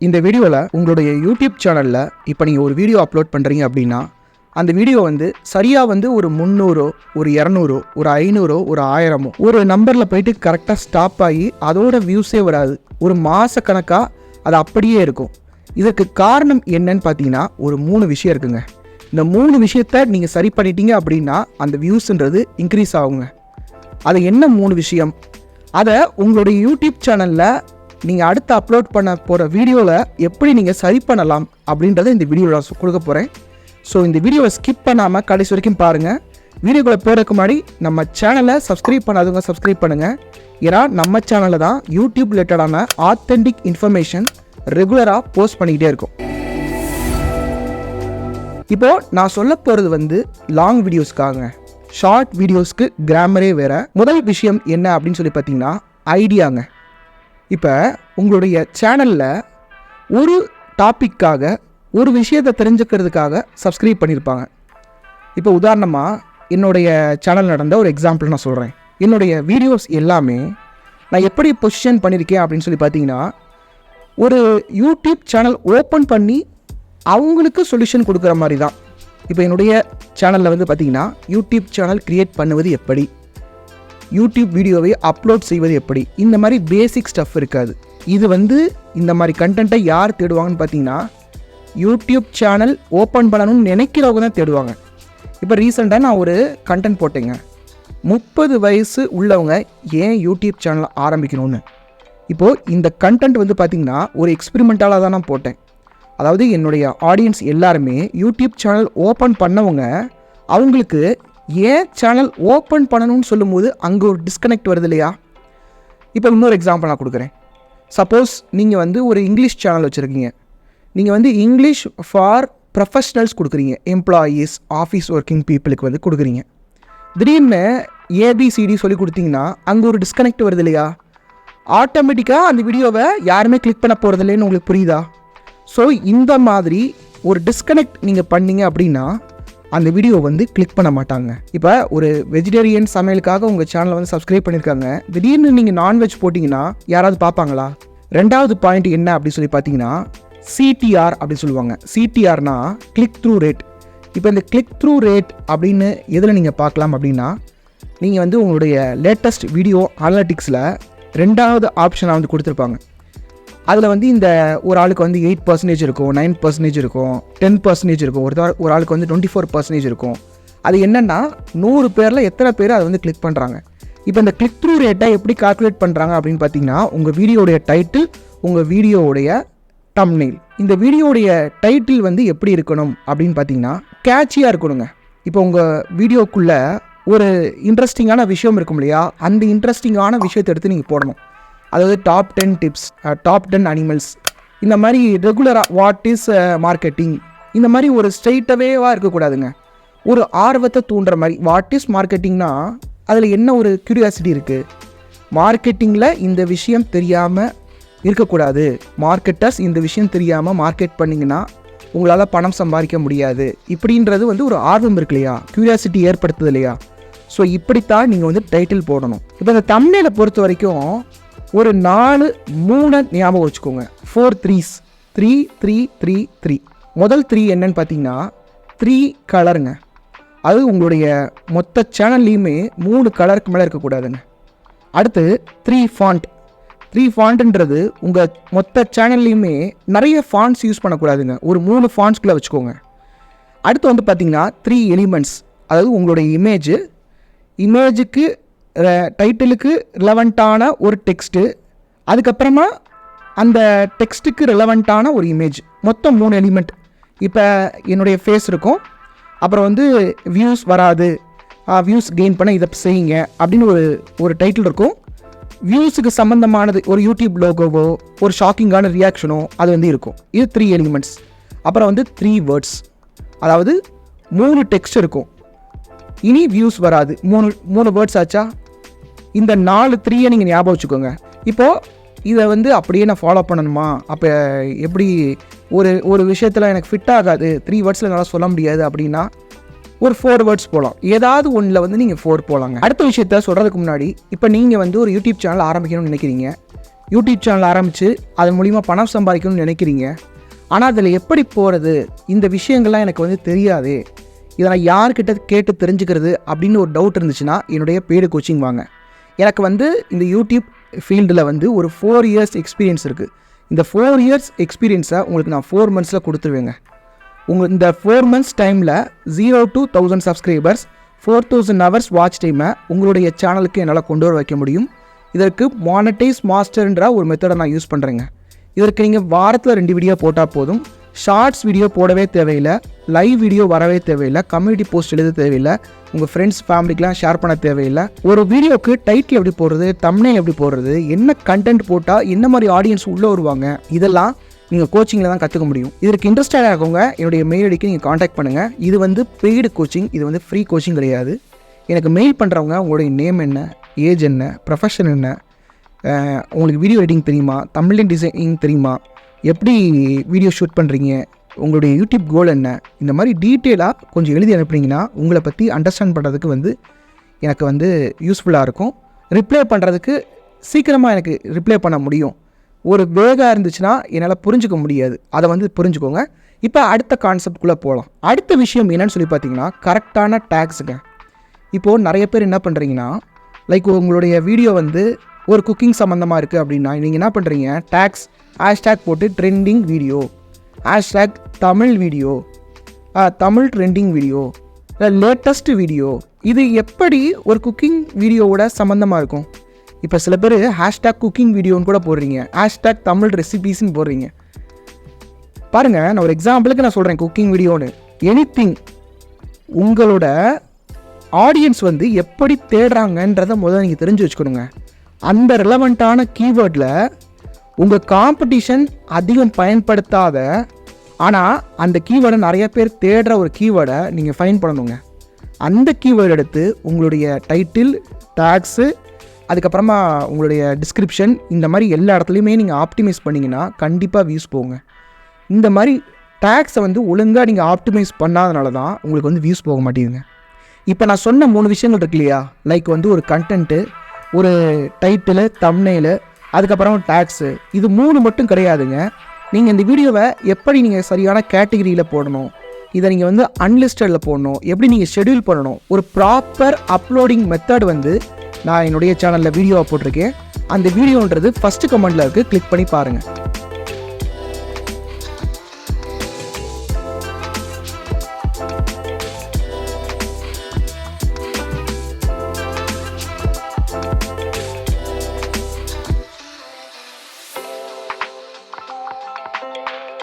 இந்த வீடியோவில் உங்களுடைய யூடியூப் சேனலில் இப்போ நீங்கள் ஒரு வீடியோ அப்லோட் பண்ணுறீங்க அப்படின்னா அந்த வீடியோ சரியாக ஒரு 300 ஒரு 200 ஒரு 500 ஒரு 1000 ஒரு நம்பரில் போயிட்டு கரெக்டாக ஸ்டாப் ஆகி அதோட வியூஸே வராது. ஒரு மாத கணக்காக அது அப்படியே இருக்கும். இதற்கு காரணம் என்னன்னு பார்த்தீங்கன்னா ஒரு 3 விஷயம் இருக்குங்க. இந்த 3 விஷயத்தை நீங்கள் சரி பண்ணிட்டீங்க அப்படின்னா அந்த வியூஸுன்றது இன்க்ரீஸ் ஆகுங்க. அது என்ன 3 விஷயம்? அதை உங்களுடைய யூடியூப் சேனலில் நீங்கள் அடுத்து அப்லோட் பண்ண போகிற வீடியோவில் எப்படி நீங்கள் சரி பண்ணலாம் அப்படின்றத இந்த வீடியோவில் நான் கொடுக்க போகிறேன். ஸோ இந்த வீடியோவை ஸ்கிப் பண்ணாமல் கடைசி வரைக்கும் பாருங்கள். வீடியோக்குள்ளே போகிறதுக்கு முன்னாடி நம்ம சேனலை சப்ஸ்கிரைப் பண்ணாதவங்க சப்ஸ்கிரைப் பண்ணுங்கள். ஏன்னா நம்ம சேனலில் தான் யூடியூப் ரிலேட்டடான ஆத்தென்டிக் இன்ஃபர்மேஷன் ரெகுலராக போஸ்ட் பண்ணிக்கிட்டே இருக்கும். இப்போது நான் சொல்ல போகிறது லாங் வீடியோஸ்க்காக. ஷார்ட் வீடியோஸ்க்கு கிராமரே வேறு. முதல் விஷயம் என்ன அப்படின்னு சொல்லி பார்த்தீங்கன்னா ஐடியாங்க. இப்போ உங்களுடைய சேனலில் ஒரு டாப்பிக்காக ஒரு விஷயத்தை தெரிஞ்சுக்கிறதுக்காக சப்ஸ்கிரைப் பண்ணியிருப்பாங்க. இப்போ உதாரணமாக என்னுடைய சேனல் நடந்த ஒரு எக்ஸாம்பிள் நான் சொல்கிறேன். என்னுடைய வீடியோஸ் எல்லாமே நான் எப்படி பொசிஷன் பண்ணியிருக்கேன் அப்படின்னு சொல்லி பார்த்தீங்கன்னா ஒரு யூடியூப் சேனல் ஓப்பன் பண்ணி அவங்களுக்கு சொல்யூஷன் கொடுக்குற மாதிரி தான். இப்போ என்னுடைய சேனலில் பார்த்தீங்கன்னா யூடியூப் சேனல் க்ரியேட் பண்ணுவது எப்படி, யூடியூப் வீடியோவை அப்லோட் செய்வது எப்படி, இந்த மாதிரி பேசிக் ஸ்டஃப் இருக்காது. இது இந்த மாதிரி கண்டென்ட்டை யார் தேடுவாங்கன்னு பார்த்தீங்கன்னா யூடியூப் சேனல் ஓப்பன் பண்ணணும்னு நினைக்கிறவங்க தான் தேடுவாங்க. இப்போ ரீசெண்டாக நான் ஒரு கண்டென்ட் போட்டேங்க. 30 வயசு உள்ளவங்க ஏன் யூடியூப் சேனல் ஆரம்பிக்கணும்னு. இப்போது இந்த கண்டென்ட் பார்த்திங்கன்னா ஒரு எக்ஸ்பெரிமெண்ட்டாக தான் நான் போட்டேன். அதாவது என்னுடைய ஆடியன்ஸ் எல்லாருமே யூடியூப் சேனல் ஓப்பன் பண்ணவங்க அவங்களுக்கு ஏன் சேனல் ஓப்பன் பண்ணணும்னு சொல்லும்போது அங்கே ஒரு டிஸ்கனெக்ட் வருது இல்லையா? இப்போ இன்னொரு எக்ஸாம்பிள் நான் கொடுக்குறேன். சப்போஸ் நீங்கள் ஒரு இங்கிலீஷ் சேனல் வச்சுருக்கீங்க. நீங்கள் இங்கிலீஷ் ஃபார் ப்ரொஃபஷ்னல்ஸ் கொடுக்குறீங்க, எம்ப்ளாயீஸ் ஆஃபீஸ் ஒர்க்கிங் பீப்புளுக்கு கொடுக்குறீங்க. திடீர்னு ஏபிசிடி சொல்லி கொடுத்தீங்கன்னா அங்கே ஒரு டிஸ்கனெக்ட் வருது இல்லையா? ஆட்டோமேட்டிக்காக அந்த வீடியோவை யாருமே கிளிக் பண்ண போகிறது இல்லைன்னு உங்களுக்கு புரியுதா? ஸோ இந்த மாதிரி ஒரு டிஸ்கனெக்ட் நீங்கள் பண்ணீங்க அப்படின்னா அந்த வீடியோ கிளிக் பண்ண மாட்டாங்க. இப்போ ஒரு வெஜிடேரியன் சமையலுக்காக உங்கள் சேனலை சப்ஸ்கிரைப் பண்ணியிருக்காங்க. திடீர்னு நீங்கள் நான்வெஜ் போட்டிங்கன்னா யாராவது பார்ப்பாங்களா? ரெண்டாவது பாயிண்ட் என்ன அப்படின்னு சொல்லி பார்த்தீங்கன்னா சிடிஆர் அப்படின்னு சொல்லுவாங்க. சிடிஆர்னா கிளிக் த்ரூ ரேட். இப்போ இந்த கிளிக் த்ரூ ரேட் அப்படின்னு எதில் நீங்கள் பார்க்கலாம் அப்படின்னா நீங்கள் உங்களுடைய லேட்டஸ்ட் வீடியோ அனலிட்டிக்ஸில் ரெண்டாவது ஆப்ஷனாக கொடுத்துருப்பாங்க. அதில் இந்த ஒரு ஆளுக்கு 8% இருக்கும், 9% இருக்கும், 10% இருக்கும், ஒரு ஆளுக்கு 24% இருக்கும். அது என்னென்னா 100 பேரில் எத்தனை பேர் அதை கிளிக் பண்ணுறாங்க. இப்போ இந்த கிளிக் த்ரூ ரேட்டை எப்படி கால்குலேட் பண்ணுறாங்க அப்படின்னு பார்த்தீங்கன்னா உங்கள் வீடியோடைய டைட்டில், உங்கள் வீடியோவுடைய தம்ப்நெயில். இந்த வீடியோடைய டைட்டில் எப்படி இருக்கணும் அப்படின்னு பார்த்தீங்கன்னா கேட்சியாக இருக்கணுங்க. இப்போ உங்கள் வீடியோக்குள்ளே ஒரு இன்ட்ரெஸ்டிங்கான விஷயம் இருக்கும் இல்லையா? அந்த இன்ட்ரெஸ்டிங்கான விஷயத்தை எடுத்து நீங்கள் போடணும். அதாவது டாப் 10 டிப்ஸ், டாப் 10 அனிமல்ஸ், இந்த மாதிரி ரெகுலராக வாட் இஸ் மார்க்கெட்டிங், இந்த மாதிரி ஒரு ஸ்ட்ரெயிட்டாகவேவாக இருக்கக்கூடாதுங்க. ஒரு ஆர்வத்தை தூண்டுற மாதிரி. வாட் இஸ் மார்க்கெட்டிங்னா அதில் என்ன ஒரு க்யூரியாசிட்டி இருக்குது? மார்க்கெட்டிங்கில் இந்த விஷயம் தெரியாமல் இருக்கக்கூடாது. மார்க்கெட்டர்ஸ் இந்த விஷயம் தெரியாமல் மார்க்கெட் பண்ணிங்கன்னா உங்களால் பணம் சம்பாதிக்க முடியாது. இப்படின்றது ஒரு ஆர்வம் இருக்கு இல்லையா? க்யூரியாசிட்டி ஏற்படுத்துது இல்லையா? ஸோ இப்படித்தான் நீங்கள் டைட்டில் போடணும். இப்போ இந்த தம்ப்நெயிலை பொறுத்த வரைக்கும் ஒரு 4 3 ஞாபகம் வச்சுக்கோங்க. 4 3s 3 3 3 3. முதல் 3 என்னன்னு பார்த்தீங்கன்னா 3 கலருங்க. அது உங்களுடைய மொத்த சேனல்லையுமே 3 கலருக்கு மேலே இருக்கக்கூடாதுங்க. அடுத்து 3 ஃபாண்ட். 3 ஃபாண்ட்ன்றது உங்கள் மொத்த சேனல்லையுமே நிறைய ஃபாண்ட்ஸ் யூஸ் பண்ணக்கூடாதுங்க. ஒரு 3 ஃபாண்ட்ஸ்குள்ளே வச்சுக்கோங்க. அடுத்து பார்த்தீங்கன்னா 3 எலிமெண்ட்ஸ். அதாவது உங்களுடைய இமேஜுக்கு டைட்டிலுக்கு ரிலவெண்ட்டான ஒரு டெக்ஸ்ட்டு, அதுக்கப்புறமா அந்த டெக்ஸ்ட்டுக்கு ரிலவெண்ட்டான ஒரு இமேஜ், மொத்தம் 3 எலிமெண்ட். இப்போ என்னுடைய ஃபேஸ் இருக்கும், அப்புறம் வியூஸ் வராது, வியூஸ் கெயின் பண்ண இதை செய்யுங்க அப்படின்னு ஒரு டைட்டில் இருக்கும். வியூஸுக்கு சம்மந்தமானது ஒரு யூடியூப் லோகோவோ ஒரு ஷாக்கிங்கான ரியாக்ஷனோ அது இருக்கும். இது 3 எலிமெண்ட்ஸ். அப்புறம் 3 வேர்ட்ஸ். அதாவது 3 டெக்ஸ்ட் இருக்கும், இனி வியூஸ் வராது. 3 வேர்ட்ஸ் ஆச்சா? இந்த 4 3 நீங்கள் ஞாபகம் வச்சுக்கோங்க. இப்போது இதை அப்படியே நான் ஃபாலோ பண்ணணுமா? அப்போ எப்படி ஒரு விஷயத்தில் எனக்கு ஃபிட் ஆகாது, 3 வேர்ட்ஸில் நல்லா சொல்ல முடியாது அப்படின்னா ஒரு 4 வேர்ட்ஸ் போகலாம். ஏதாவது ஒன்றில் நீங்கள் 4 போகலாங்க. அடுத்த விஷயத்த சொல்கிறதுக்கு முன்னாடி இப்போ நீங்கள் ஒரு யூடியூப் சேனல் ஆரம்பிக்கணும்னு நினைக்கிறீங்க. யூடியூப் சேனல் ஆரம்பித்து அதன் மூலிமா பணம் சம்பாதிக்கணும்னு நினைக்கிறீங்க. ஆனால் அதில் எப்படி போகிறது, இந்த விஷயங்கள்லாம் எனக்கு வந்து தெரியாது, இதை நான் யார்கிட்ட கேட்டு தெரிஞ்சுக்கிறது அப்படின்னு ஒரு டவுட் இருந்துச்சுன்னா என்னுடைய பெய்டு கோச்சிங் வாங்க. எனக்கு வந்து இந்த யூடியூப் ஃபீல்டில் வந்து ஒரு 4 இயர்ஸ் எக்ஸ்பீரியன்ஸ் இருக்குது. இந்த 4 இயர்ஸ் எக்ஸ்பீரியன்ஸை உங்களுக்கு நான் 4 மந்த்ஸில் கொடுத்துருவேங்க. இந்த 4 மந்த்ஸ் டைமில் 0 to 1000 சப்ஸ்கிரைபர்ஸ் 4000 ஹவர்ஸ் வாட்ச் டைமை உங்களுடைய சேனலுக்கு என்னால் கொண்டு வர வைக்க முடியும். இதற்கு மானிட்டைஸ் மாஸ்டர்ன்ற ஒரு மெத்தடை நான் யூஸ் பண்ணுறேங்க. இதற்கு நீங்கள் வாரத்தில் 2 வீடியோ போட்டால் போதும். ஷார்ட்ஸ் வீடியோ போடவே தேவையில்லை, லைவ் வீடியோ வரவே தேவையில்லை, கம்யூனிட்டி போஸ்ட் எழுத தேவையில்லை, உங்கள் ஃப்ரெண்ட்ஸ் ஃபேமிலிக்கெலாம் ஷேர் பண்ண தேவையில்லை. ஒரு வீடியோக்கு டைட்டில் எப்படி போடுறது, தம்ப்நெயில் எப்படி போடுறது, என்ன கண்டென்ட் போட்டால் என்ன மாதிரி ஆடியன்ஸ் உள்ளே வருவாங்க, இதெல்லாம் நீங்கள் கோச்சிங்கில் தான் கற்றுக்க முடியும். இதற்கு இன்ட்ரெஸ்டாக இருக்கவங்க என்னுடைய மெயில் ஐடிக்கு நீங்கள் காண்டாக்ட் பண்ணுங்கள். இது வந்து பெய்டு கோச்சிங், இது வந்து ஃப்ரீ கோச்சிங் கிடையாது. எனக்கு மெயில் பண்ணுறவங்க உங்களுடைய நேம் என்ன, ஏஜ் என்ன, ப்ரொஃபஷன் என்ன, உங்களுக்கு வீடியோ எடிட்டிங் தெரியுமா, தம்ப்நெயில் டிசைனிங் தெரியுமா, எப்படி வீடியோ ஷூட் பண்ணுறீங்க, உங்களுடைய யூடியூப் கோல் என்ன, இந்த மாதிரி டீட்டெயிலாக கொஞ்சம் எழுதி அனுப்புனீங்கன்னா உங்களை பற்றி அண்டர்ஸ்டாண்ட் பண்ணுறதுக்கு வந்து எனக்கு வந்து யூஸ்ஃபுல்லாக இருக்கும். ரிப்ளை பண்ணுறதுக்கு சீக்கிரமாக எனக்கு ரிப்ளை பண்ண முடியும். ஒரு வேகம் இருந்துச்சுன்னா என்னால் புரிஞ்சுக்க முடியாது, அதை வந்து புரிஞ்சுக்கோங்க. இப்போ அடுத்த கான்செப்ட்குள்ளே போகலாம். அடுத்த விஷயம் என்னன்னு சொல்லி பார்த்தீங்கன்னா கரெக்டான டேக்ஸுங்க. இப்போது நிறைய பேர் என்ன பண்ணுறீங்கன்னா, லைக் உங்களுடைய வீடியோ வந்து ஒரு குக்கிங் சம்மந்தமாக இருக்குது அப்படின்னா நீங்கள் என்ன பண்ணுறீங்க, டேக்ஸ் ஹேஷ்டேக் போட்டு trending video, hashtag Tamil video, Tamil trending video, latest video, இது எப்படி ஒரு குக்கிங் வீடியோவோட சம்மந்தமாக இருக்கும்? இப்போ சில பேர் ஹேஷ்டேக் குக்கிங் வீடியோன்னு கூட போடுறீங்க, ஹேஷ்டேக் தமிழ் ரெசிபீஸ்ன்னு போடுறீங்க. பாருங்கள், நான் ஒரு எக்ஸாம்பிளுக்கு நான் சொல்கிறேன் குக்கிங் வீடியோன்னு. எனிதிங் உங்களோட ஆடியன்ஸ் வந்து எப்படி தேடுறாங்கன்றதை முதல்ல நீங்கள் தெரிஞ்சு வச்சுக்கணுங்க. அந்த ரெலவெண்ட்டான கீவேர்டில் உங்கள் காம்படிஷன் அதிகம் பயன்படுத்தாத ஆனால் அந்த கீவேர்டை நிறைய பேர் தேடுற ஒரு கீவேர்டை நீங்கள் ஃபைன் பண்ணணுங்க. அந்த கீவேர்டு எடுத்து உங்களுடைய டைட்டில், டேக்ஸு, அதுக்கப்புறமா உங்களுடைய டிஸ்கிரிப்ஷன், இந்த மாதிரி எல்லா இடத்துலையுமே நீங்கள் ஆப்டிமைஸ் பண்ணிங்கன்னா கண்டிப்பாக வியூஸ் போகுங்க. இந்த மாதிரி டேக்ஸை வந்து ஒழுங்காக நீங்கள் ஆப்டிமைஸ் பண்ணாதனால தான் உங்களுக்கு வந்து வியூஸ் போக மாட்டேங்குதுங்க. இப்போ நான் சொன்ன 3 விஷயங்கள் இருக்கு இல்லையா, லைக் வந்து ஒரு கண்டென்ட்டு, ஒரு டைட்டிலு, தம்ப்நெயிலு, அதுக்கப்புறம் டேக்ஸு, இது 3 மட்டும் கிடையாதுங்க. நீங்கள் இந்த வீடியோவை எப்படி நீங்கள் சரியான கேட்டகரியில் போடணும், இதை நீங்கள் வந்து அன்லிஸ்டடில் போடணும், எப்படி நீங்கள் ஷெடியூல் பண்ணணும், ஒரு ப்ராப்பர் அப்லோடிங் மெத்தட் வந்து நான் என்னுடைய சேனலில் வீடியோவை போட்டிருக்கேன். அந்த வீடியோன்றது ஃபஸ்ட்டு கமெண்ட்டில் இருக்குது, கிளிக் பண்ணி பாருங்கள்.